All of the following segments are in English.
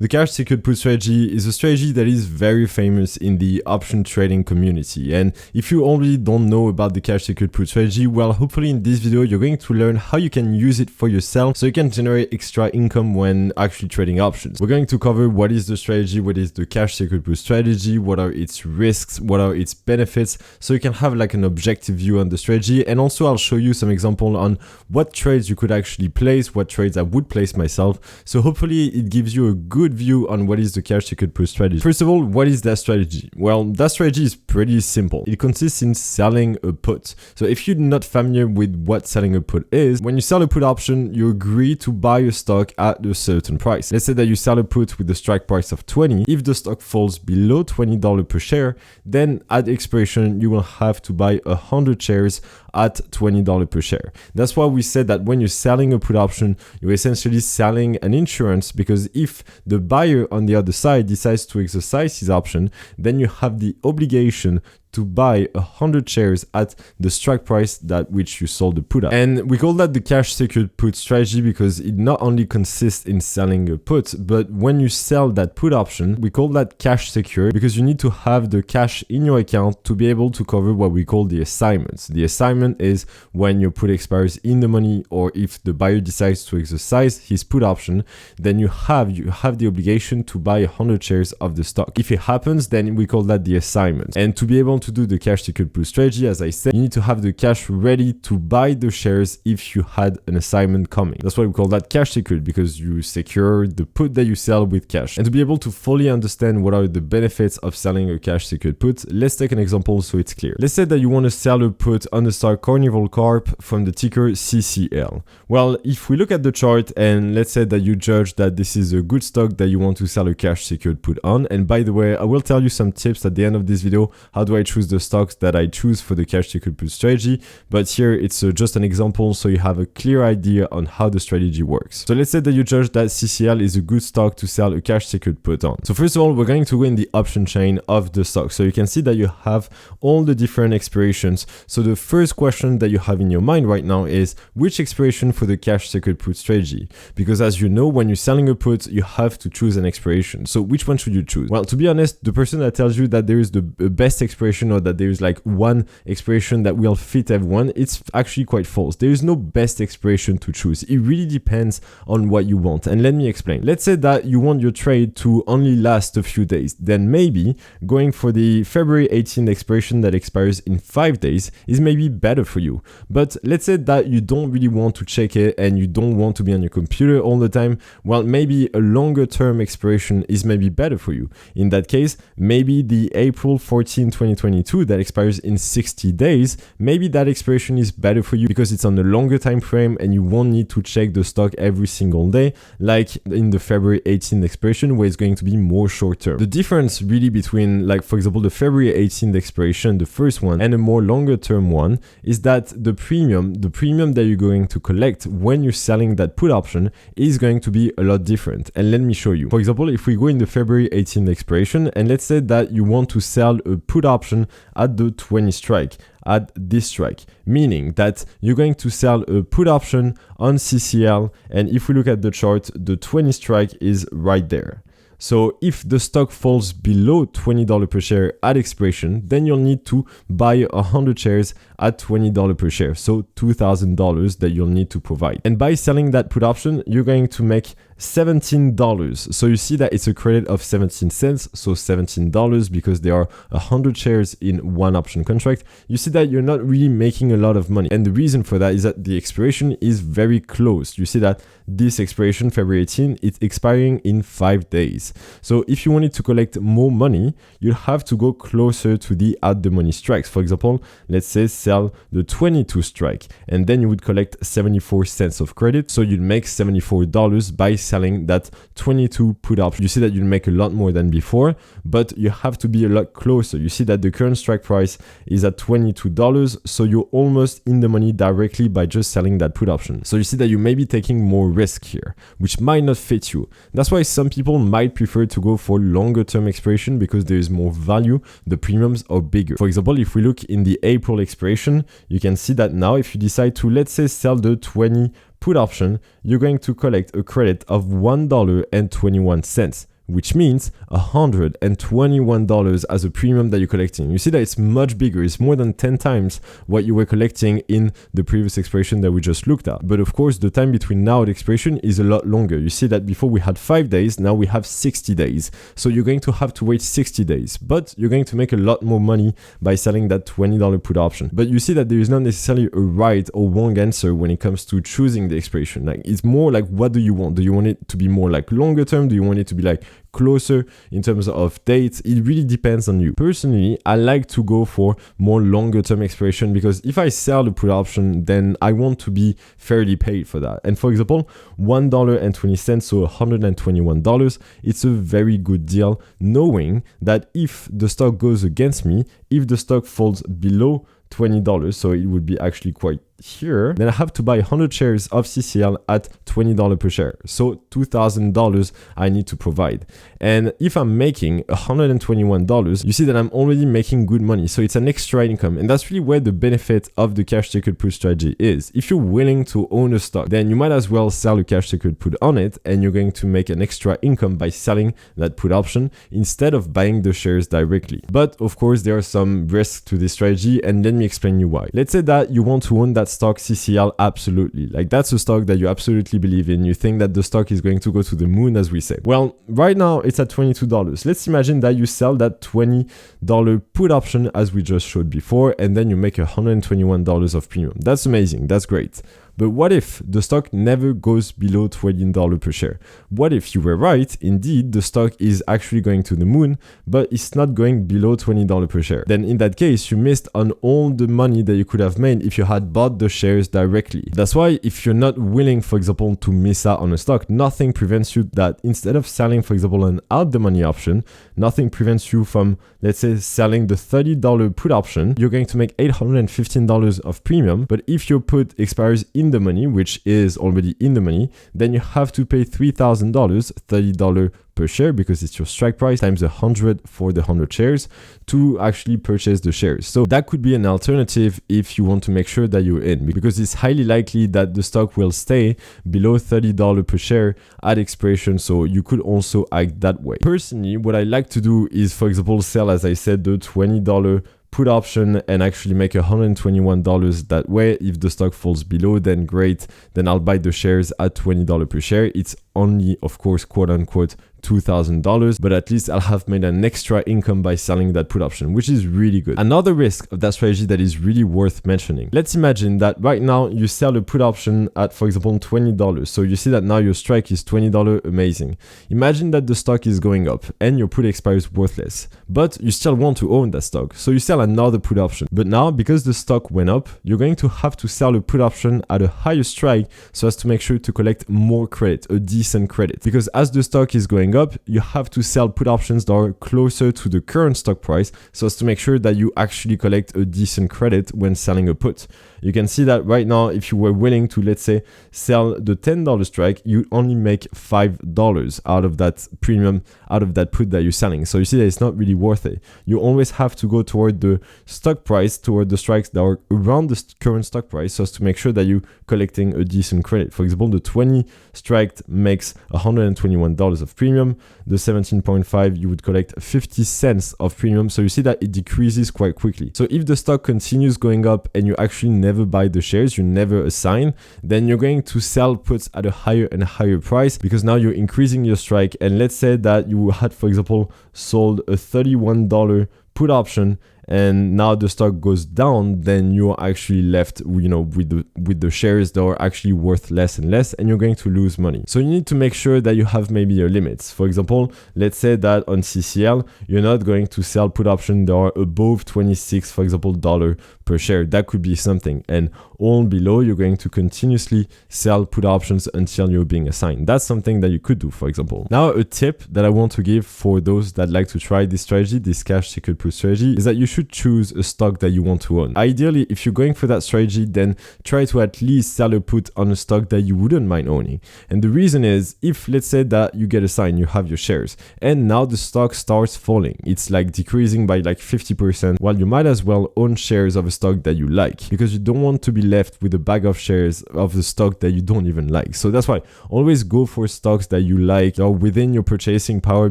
The cash secured put strategy is a strategy that is very famous in the option trading community. And if you already don't know about the cash secured put strategy, well, hopefully in this video, you're going to learn how you can use it for yourself so you can generate extra income when actually trading options. We're going to cover what is the strategy, what is the cash secured put strategy, what are its risks, what are its benefits, so you can have like an objective view on the strategy. And also I'll show you some example on what trades you could actually place, what trades I would place myself. So hopefully it gives you a good view on what is the cash secured put strategy. First of all, what is that strategy? Well, that strategy is pretty simple. It consists in selling a put. So if you're not familiar with what selling a put is, when you sell a put option, you agree to buy a stock at a certain price. Let's say that you sell a put with the strike price of 20. If the stock falls below $20 per share, then at expiration, you will have to buy 100 shares at $20 per share. That's why we said that when you're selling a put option, you're essentially selling an insurance, because if the buyer on the other side decides to exercise his option, then you have the obligation to buy 100 shares at the strike price that which you sold the put at. And we call that the cash secured put strategy because it not only consists in selling a put, but when you sell that put option, we call that cash secured because you need to have the cash in your account to be able to cover what we call the assignments. The assignment is when your put expires in the money, or if the buyer decides to exercise his put option, then you have the obligation to buy 100 shares of the stock. If it happens, then we call that the assignment. And to be able to do the cash secured put strategy, as I said, you need to have the cash ready to buy the shares if you had an assignment coming. That's why we call that cash secured, because you secure the put that you sell with cash. And to be able to fully understand what are the benefits of selling a cash secured put, let's take an example so it's clear. Let's say that you want to sell a put on the stock Carnival Corp from the ticker CCL. Well, if we look at the chart and let's say that you judge that this is a good stock that you want to sell a cash secured put on, and by the way, I will tell you some tips at the end of this video. How do I choose the stocks that I choose for the cash secured put strategy? But here it's just an example so you have a clear idea on how the strategy works. So let's say that you judge that CCL is a good stock to sell a cash secured put on. So first of all, we're going to go in the option chain of the stock. So you can see that you have all the different expirations. So the first question that you have in your mind right now is which expiration for the cash secured put strategy? Because as you know, when you're selling a put, you have to choose an expiration. So which one should you choose? Well, to be honest, the person that tells you that there is the best expiration or that there is like one expiration that will fit everyone, it's actually quite false. There is no best expiration to choose. It really depends on what you want. And let me explain. Let's say that you want your trade to only last a few days. Then maybe going for the February 18th expiration that expires in 5 days is maybe better for you. But let's say that you don't really want to check it and you don't want to be on your computer all the time. Well, maybe a longer term expiration is maybe better for you. In that case, maybe the April 14, 2022 that expires in 60 days, maybe that expiration is better for you because it's on a longer time frame and you won't need to check the stock every single day like in the February 18th expiration where it's going to be more short term. The difference really between, like, for example, the February 18th expiration, the first one, and a more longer term one is that the premium that you're going to collect when you're selling that put option is going to be a lot different. And let me show you. For example, if we go in the February 18th expiration and let's say that you want to sell a put option at the 20 strike, at this strike, meaning that you're going to sell a put option on CCL, and if we look at the chart, the 20 strike is right there. So if the stock falls below $20 per share at expiration, then you'll need to buy 100 shares at $20 per share. So $2,000 that you'll need to provide. And by selling that put option, you're going to make $17. So you see that it's a credit of 17 cents. So $17 because there are 100 shares in one option contract. You see that you're not really making a lot of money. And the reason for that is that the expiration is very close. You see that this expiration, February 18, it's expiring in 5 days. So if you wanted to collect more money, you'll have to go closer to the at the money strikes. For example, let's say sell the 22 strike, and then you would collect 74 cents of credit. So you'd make $74 by selling that 22 put option. You see that you'll make a lot more than before, but you have to be a lot closer. You see that the current strike price is at $22. So you're almost in the money directly by just selling that put option. So you see that you may be taking more risk here, which might not fit you. That's why some people might prefer to go for longer term expiration because there is more value. The premiums are bigger. For example, if we look in the April expiration, you can see that now if you decide to, let's say, sell the 20 put option, you're going to collect a credit of $1.21. which means $121 as a premium that you're collecting. You see that it's much bigger. It's more than 10 times what you were collecting in the previous expiration that we just looked at. But of course, the time between now and expiration is a lot longer. You see that before we had 5 days, now we have 60 days. So you're going to have to wait 60 days, but you're going to make a lot more money by selling that $20 put option. But you see that there is not necessarily a right or wrong answer when it comes to choosing the expiration. Like, it's more like, what do you want? Do you want it to be more like longer term? Do you want it to be like closer in terms of dates? It really depends on you. Personally, I like to go for more longer term expiration, because if I sell the put option, then I want to be fairly paid for that. And for example, $1.20, so $121, it's a very good deal, knowing that if the stock goes against me, if the stock falls below $20, so it would be actually quite here, then I have to buy 100 shares of CCL at $20 per share. So $2,000 I need to provide. And if I'm making $121, you see that I'm already making good money. So it's an extra income. And that's really where the benefit of the cash secured put strategy is. If you're willing to own a stock, then you might as well sell a cash secured put on it, and you're going to make an extra income by selling that put option instead of buying the shares directly. But of course, there are some risks to this strategy, and let me explain you why. Let's say that you want to own that stock CCL absolutely. Like, that's a stock that you absolutely believe in. You think that the stock is going to go to the moon, as we say. Well, right now it's at $22. Let's imagine that you sell that $20 put option as we just showed before, and then you make $121 of premium. That's amazing. That's great. But what if the stock never goes below $20 per share? What if you were right? Indeed, the stock is actually going to the moon, but it's not going below $20 per share. Then in that case, you missed on all the money that you could have made if you had bought the shares directly. That's why if you're not willing, for example, to miss out on a stock, nothing prevents you that instead of selling, for example, an out the money option, nothing prevents you from, let's say, selling the $30 put option. You're going to make $815 of premium. But if your put expires in the money, which is already in the money, then you have to pay $3,000, $30 per share, because it's your strike price times 100 for the 100 shares to actually purchase the shares. So that could be an alternative if you want to make sure that you're in, because it's highly likely that the stock will stay below $30 per share at expiration. So you could also act that way. Personally, what I like to do is, for example, sell, as I said, the $20 put option and actually make $121 that way. If the stock falls below, then great, then I'll buy the shares at $20 per share. It's only, of course, quote unquote, $2,000, but at least I'll have made an extra income by selling that put option, which is really good. Another risk of that strategy that is really worth mentioning. Let's imagine that right now you sell a put option at, for example, $20. So you see that now your strike is $20, amazing. Imagine that the stock is going up and your put expires worthless, but you still want to own that stock. So you sell another put option. But now, because the stock went up, you're going to have to sell a put option at a higher strike so as to make sure to collect more credit, a decent credit. Because as the stock is going up, you have to sell put options that are closer to the current stock price so as to make sure that you actually collect a decent credit when selling a put. You can see that right now, if you were willing to, let's say, sell the $10 strike, you only make $5 out of that premium, out of that put that you're selling. So you see that it's not really worth it. You always have to go toward the stock price, toward the strikes that are around the current stock price so as to make sure that you're collecting a decent credit. For example, the 20 strike makes $121 of premium. The 17.5, you would collect 50 cents of premium. So you see that it decreases quite quickly. So if the stock continues going up and you actually never buy the shares, you never assign, then you're going to sell puts at a higher and higher price because now you're increasing your strike. And let's say that you had, for example, sold a $31 put option and now the stock goes down, then you're actually left, with the shares that are actually worth less and less, and you're going to lose money. So you need to make sure that you have maybe your limits. For example, let's say that on CCL, you're not going to sell put options that are above 26, for example, dollar per share. That could be something. And all below, you're going to continuously sell put options until you're being assigned. That's something that you could do, for example. Now, a tip that I want to give for those that like to try this strategy, this cash secured put strategy, is that you should choose a stock that you want to own. Ideally, if you're going for that strategy, then try to at least sell a put on a stock that you wouldn't mind owning. And the reason is, if let's say that you get assigned, you have your shares, and now the stock starts falling, it's like decreasing by like 50%, well, you might as well own shares of a stock that you like, because you don't want to be left with a bag of shares of the stock that you don't even like. So that's why always go for stocks that you like, are within your purchasing power,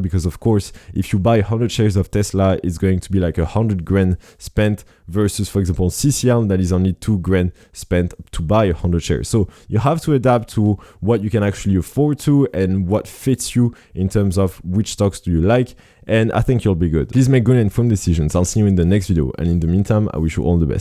because of course, if you buy 100 shares of Tesla, it's going to be like 100 grand spent versus, for example, CCL, that is only 2 grand spent to buy 100 shares. So you have to adapt to what you can actually afford to and what fits you in terms of which stocks do you like. And I think you'll be good. Please make good and informed decisions. I'll see you in the next video. And in the meantime, I wish you all the best.